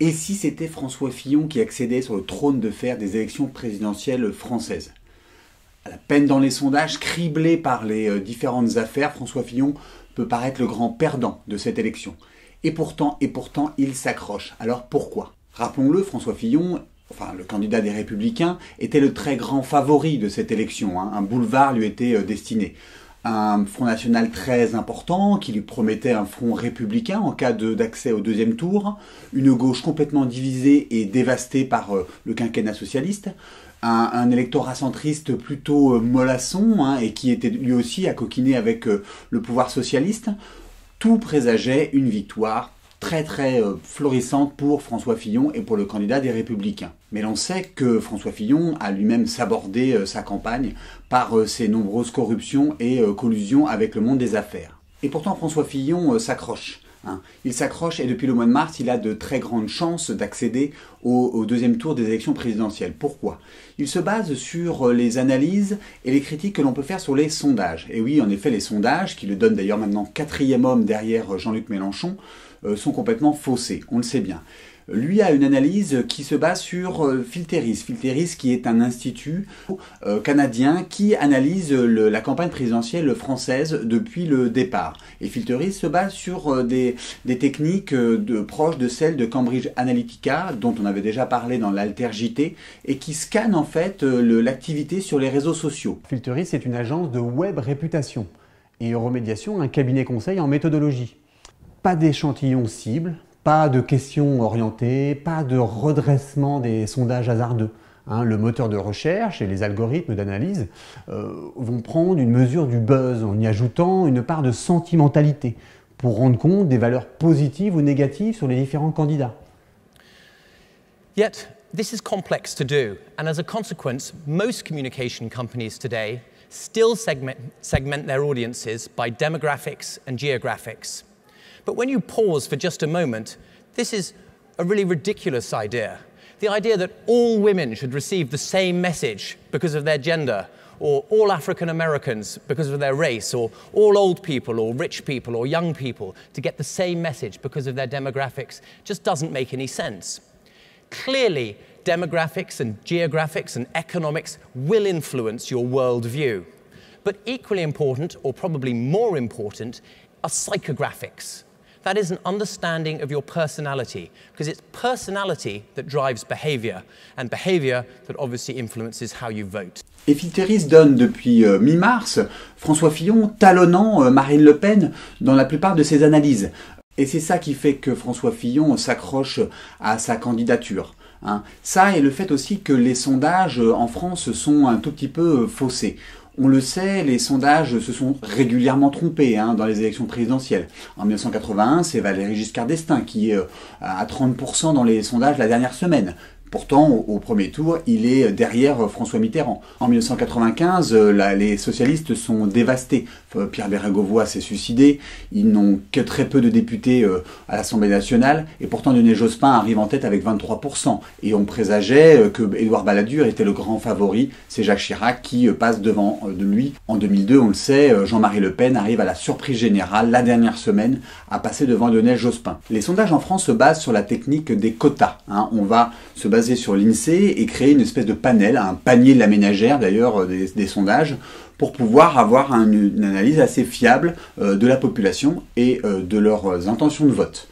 Et si c'était François Fillon qui accédait sur le trône de fer des élections présidentielles françaises? À la peine dans les sondages, criblé par les différentes affaires, François Fillon peut paraître le grand perdant de cette élection. Et pourtant, il s'accroche. Alors pourquoi? Rappelons-le, François Fillon, le candidat des Républicains, était le très grand favori de cette élection. Un boulevard lui était destiné. Un Front National très important qui lui promettait un front républicain en cas d'accès au deuxième tour, une gauche complètement divisée et dévastée par le quinquennat socialiste, un électorat centriste plutôt mollasson et qui était lui aussi à coquiner avec le pouvoir socialiste. Tout présageait une victoire très florissante pour François Fillon et pour le candidat des Républicains. Mais l'on sait que François Fillon a lui-même sabordé sa campagne par ses nombreuses corruptions et collusions avec le monde des affaires. Et pourtant François Fillon s'accroche. Il s'accroche et depuis le mois de mars, il a de très grandes chances d'accéder au deuxième tour des élections présidentielles. Pourquoi? Il se base sur les analyses et les critiques que l'on peut faire sur les sondages. Et oui, en effet, les sondages, qui le donnent d'ailleurs maintenant 4e homme derrière Jean-Luc Mélenchon, sont complètement faussés, on le sait bien. Lui a une analyse qui se base sur Filteris. Filteris qui est un institut canadien qui analyse la campagne présidentielle française depuis le départ. Et Filteris se base sur des techniques proches de celles de Cambridge Analytica, dont on avait déjà parlé dans l'Alter JT, et qui scannent en fait l'activité sur les réseaux sociaux. Filteris est une agence de web réputation et Euromédiation un cabinet conseil en méthodologie. Pas d'échantillon cible, pas de questions orientées, pas de redressement des sondages hasardeux. Le moteur de recherche et les algorithmes d'analyse vont prendre une mesure du buzz en y ajoutant une part de sentimentalité pour rendre compte des valeurs positives ou négatives sur les différents candidats. Yet, this is complex to do, and as a consequence, most communication companies today still segment their audiences by demographics and geographics. But when you pause for just a moment, this is a really ridiculous idea. The idea that all women should receive the same message because of their gender, or all African Americans because of their race, or all old people, or rich people, or young people to get the same message because of their demographics just doesn't make any sense. Clearly, demographics and geographics and economics will influence your worldview. But equally important, or probably more important, are psychographics. That is an understanding of your personality, because it's personality that drives behavior, and behavior that obviously influences how you vote. Et Filteris donne depuis mi-mars François Fillon talonnant Marine Le Pen dans la plupart de ses analyses. Et c'est ça qui fait que François Fillon s'accroche à sa candidature. Ça et le fait aussi que les sondages en France sont un tout petit peu faussés. On le sait, les sondages se sont régulièrement trompés dans les élections présidentielles. En 1981, c'est Valéry Giscard d'Estaing qui est à 30% dans les sondages la dernière semaine. Pourtant, au premier tour, il est derrière François Mitterrand. En 1995, les socialistes sont dévastés. Pierre Bérégovoy s'est suicidé. Ils n'ont que très peu de députés à l'Assemblée nationale. Et pourtant, Lionel Jospin arrive en tête avec 23%. Et on présageait que Édouard Balladur était le grand favori. C'est Jacques Chirac qui passe devant de lui. En 2002, on le sait, Jean-Marie Le Pen arrive à la surprise générale, la dernière semaine, à passer devant Lionel Jospin. Les sondages en France se basent sur la technique des quotas. On va se baser sur l'INSEE et créer une espèce de panel, un panier de la ménagère d'ailleurs des sondages, pour pouvoir avoir une analyse assez fiable de la population et de leurs intentions de vote.